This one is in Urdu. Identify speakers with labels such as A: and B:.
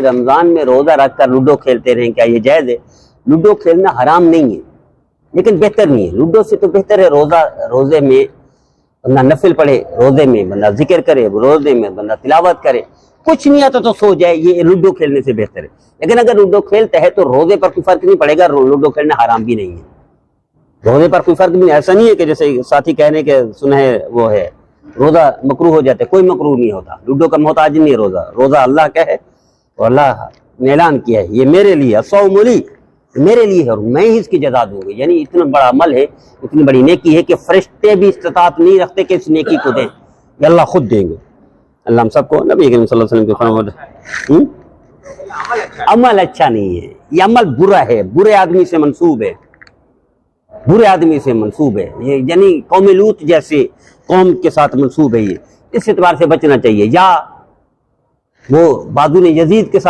A: رمضان میں روزہ رکھ کر لوڈو کھیلتے رہیں، کیا یہ جائز ہے؟ لوڈو کھیلنا حرام نہیں ہے لیکن بہتر نہیں ہے۔ لوڈو سے تو بہتر ہے روزے میں بندہ نفل پڑھے، روزے میں بندہ ذکر کرے، روزے میں بندہ تلاوت کرے، کچھ نہیں آتا تو سو جائے، یہ لوڈو کھیلنے سے بہتر ہے۔ لیکن اگر لوڈو کھیلتا ہے تو روزے پر کوئی فرق نہیں پڑے گا، لوڈو کھیلنا حرام بھی نہیں ہے، روزے پر کوئی فرق نہیں۔ ایسا نہیں ہے کہ جیسے ساتھی کہنے کے سنا ہے وہ ہے روزہ مکروہ ہو جاتا ہے، کوئی مکروہ نہیں ہوتا، لوڈو کا محتاج نہیں ہے روزہ، روزہ اللہ کا ہے اور اللہ نے اعلان کیا ہے یہ میرے لیے، الصوم لی، میرے لیے ہے اور میں ہی اس کی جزا دوں گی۔ یعنی اتنا بڑا عمل ہے، اتنی بڑی نیکی ہے کہ فرشتے بھی استطاعت نہیں رکھتے کہ اس نیکی کو دیں، یہ اللہ خود دیں گے۔ اللہ ہم سب کو نبی کریم صلی اللہ علیہ وسلم کے فرمان عمل اچھا نہیں ہے، یہ عمل برا ہے، برے آدمی سے منسوب ہے، برے آدمی سے منسوب ہے، یہ یعنی قوم لوط جیسے قوم کے ساتھ منسوب ہے، یہ اس اعتبار سے بچنا چاہیے۔ یا وہ بازو نے یزید کے ساتھ